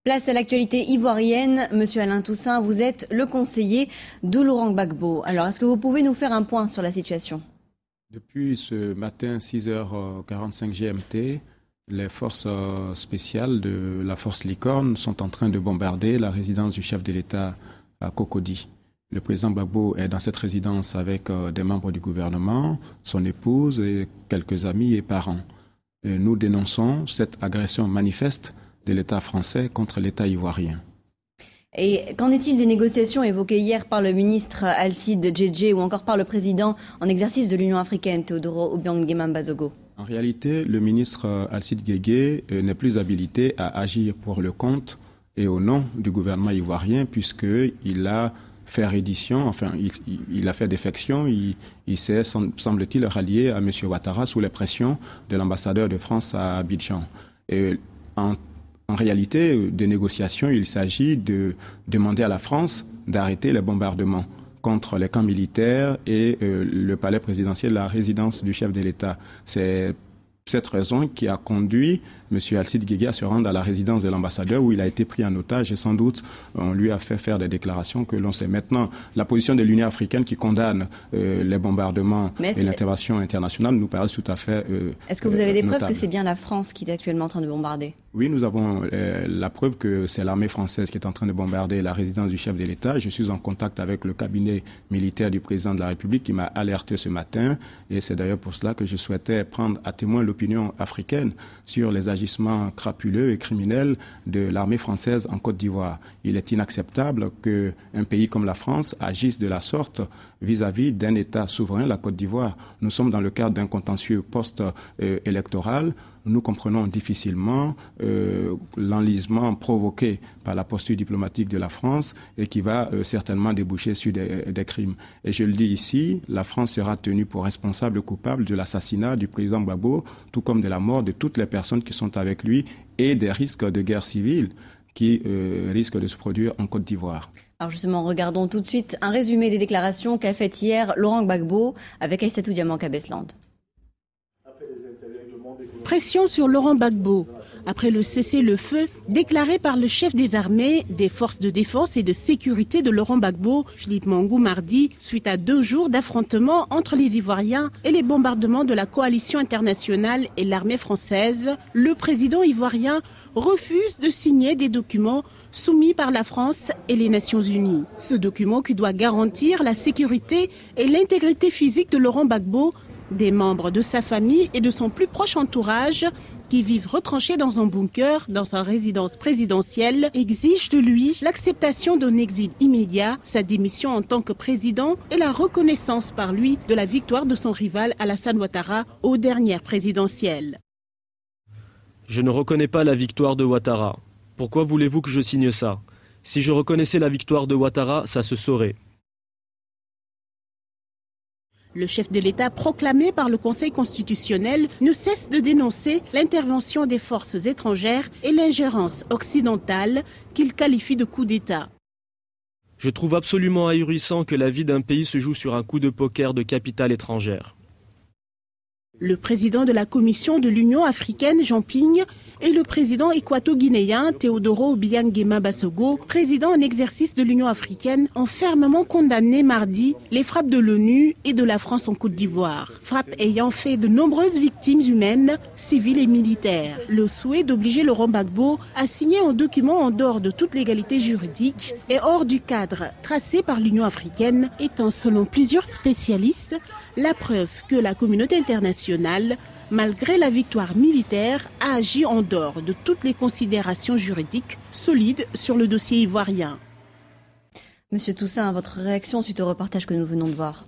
Place à l'actualité ivoirienne. Monsieur Alain Toussaint, vous êtes le conseiller de Laurent Gbagbo. Alors, est-ce que vous pouvez nous faire un point sur la situation? Depuis ce matin, 6h45 GMT, les forces spéciales de la force Licorne sont en train de bombarder la résidence du chef de l'État à Cocody. Le président Gbagbo est dans cette résidence avec des membres du gouvernement, son épouse et quelques amis et parents. Et nous dénonçons cette agression manifeste de l'État français contre l'État ivoirien. Et qu'en est-il des négociations évoquées hier par le ministre Alcide Djedje ou encore par le président en exercice de l'Union africaine, Teodoro Obiang Nguema Mbasogo? En réalité, le ministre Alcide Djedje n'est plus habilité à agir pour le compte et au nom du gouvernement ivoirien puisqu'il a fait reddition, enfin il a fait défection, il s'est, semble-t-il, rallié à M. Ouattara sous les pressions de l'ambassadeur de France à Abidjan. Et en réalité, des négociations, il s'agit de demander à la France d'arrêter les bombardements contre les camps militaires et le palais présidentiel, la résidence du chef de l'État. C'est cette raison qui a conduit M. Alcide Djedje à se rendre à la résidence de l'ambassadeur où il a été pris en otage et sans doute on lui a fait faire des déclarations que l'on sait maintenant. La position de l'Union africaine qui condamne les bombardements et l'intervention internationale nous paraît tout à fait Est-ce que vous avez des preuves notable. que c'est bien la France qui est actuellement en train de bombarder? Oui, nous avons la preuve que c'est l'armée française qui est en train de bombarder la résidence du chef de l'État. Je suis en contact avec le cabinet militaire du président de la République qui m'a alerté ce matin et c'est d'ailleurs pour cela que je souhaitais prendre à témoin l'opinion africaine sur les agissements crapuleux et criminels de l'armée française en Côte d'Ivoire. Il est inacceptable qu'un pays comme la France agisse de la sorte vis-à-vis d'un État souverain, la Côte d'Ivoire. Nous sommes dans le cadre d'un contentieux post-électoral. Nous comprenons difficilement l'enlisement provoqué par la posture diplomatique de la France et qui va certainement déboucher sur des crimes. Et je le dis ici, la France sera tenue pour responsable coupable de l'assassinat du président Gbagbo, tout comme de la mort de toutes les personnes qui sont avec lui et des risques de guerre civile qui risquent de se produire en Côte d'Ivoire. Alors justement, regardons tout de suite un résumé des déclarations qu'a faites hier Laurent Gbagbo avec Aïssatou Diamanka Besland. Pression sur Laurent Gbagbo. Après le cessez-le-feu déclaré par le chef des armées, des forces de défense et de sécurité de Laurent Gbagbo, Philippe Mangou, mardi, suite à 2 jours d'affrontements entre les Ivoiriens et les bombardements de la coalition internationale et l'armée française, le président ivoirien refuse de signer des documents soumis par la France et les Nations Unies. Ce document qui doit garantir la sécurité et l'intégrité physique de Laurent Gbagbo, des membres de sa famille et de son plus proche entourage qui vivent retranchés dans un bunker dans sa résidence présidentielle, exige de lui l'acceptation d'un exil immédiat, sa démission en tant que président et la reconnaissance par lui de la victoire de son rival Alassane Ouattara aux dernières présidentielles. Je ne reconnais pas la victoire de Ouattara. Pourquoi voulez-vous que je signe ça? Si je reconnaissais la victoire de Ouattara, ça se saurait. Le chef de l'État, proclamé par le Conseil constitutionnel, ne cesse de dénoncer l'intervention des forces étrangères et l'ingérence occidentale qu'il qualifie de coup d'État. Je trouve absolument ahurissant que la vie d'un pays se joue sur un coup de poker de capitale étrangère. Le président de la Commission de l'Union africaine, Jean Pigne, et le président équato-guinéen, Teodoro Obiang Nguema Mbasogo, président en exercice de l'Union africaine, ont fermement condamné mardi les frappes de l'ONU et de la France en Côte d'Ivoire. Frappes ayant fait de nombreuses victimes humaines, civiles et militaires. Le souhait d'obliger Laurent Gbagbo à signer un document en dehors de toute légalité juridique et hors du cadre tracé par l'Union africaine étant, selon plusieurs spécialistes, la preuve que la communauté internationale, malgré la victoire militaire, a agi en dehors de toutes les considérations juridiques solides sur le dossier ivoirien. Monsieur Toussaint, votre réaction suite au reportage que nous venons de voir?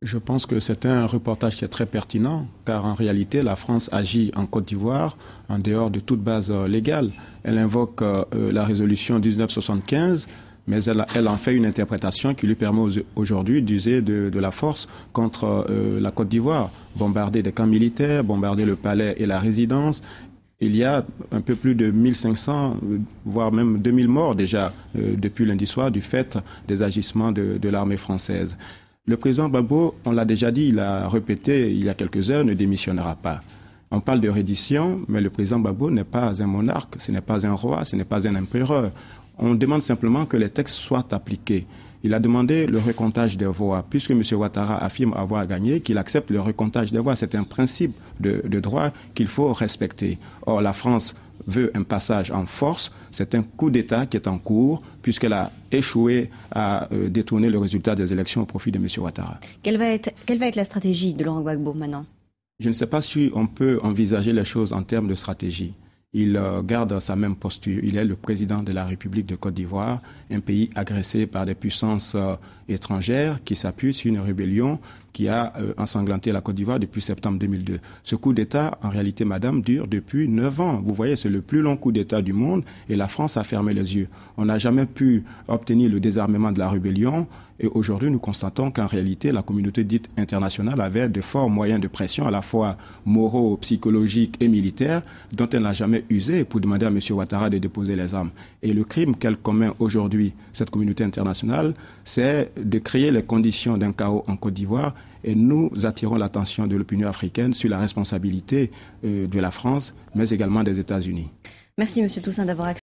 Je pense que c'est un reportage qui est très pertinent, car en réalité, la France agit en Côte d'Ivoire en dehors de toute base légale. Elle invoque la résolution 1975, mais elle en fait une interprétation qui lui permet aujourd'hui d'user de la force contre la Côte d'Ivoire. Bombarder des camps militaires, bombarder le palais et la résidence. Il y a un peu plus de 1500, voire même 2000 morts déjà depuis lundi soir du fait des agissements de l'armée française. Le président Gbagbo, on l'a déjà dit, il a répété il y a quelques heures, ne démissionnera pas. On parle de reddition, mais le président Gbagbo n'est pas un monarque, ce n'est pas un roi, ce n'est pas un empereur. On demande simplement que les textes soient appliqués. Il a demandé le recomptage des voix, puisque M. Ouattara affirme avoir gagné, qu'il accepte le recomptage des voix. C'est un principe de droit qu'il faut respecter. Or, la France veut un passage en force. C'est un coup d'État qui est en cours, puisqu'elle a échoué à détourner le résultat des élections au profit de M. Ouattara. Quelle va être la stratégie de Laurent Gbagbo maintenant? Je ne sais pas si on peut envisager les choses en termes de stratégie. Il garde sa même posture. Il est le président de la République de Côte d'Ivoire, un pays agressé par des puissances étrangères qui s'appuient sur une rébellion qui a ensanglanté la Côte d'Ivoire depuis septembre 2002. Ce coup d'État, en réalité, madame, dure depuis 9 ans. Vous voyez, c'est le plus long coup d'État du monde et la France a fermé les yeux. On n'a jamais pu obtenir le désarmement de la rébellion et aujourd'hui, nous constatons qu'en réalité, la communauté dite internationale avait de forts moyens de pression, à la fois moraux, psychologiques et militaires, dont elle n'a jamais usé pour demander à M. Ouattara de déposer les armes. Et le crime qu'elle commet aujourd'hui, cette communauté internationale, c'est de créer les conditions d'un chaos en Côte d'Ivoire. Et nous attirons l'attention de l'opinion africaine sur la responsabilité de la France, mais également des États-Unis. Merci, M. Toussaint, d'avoir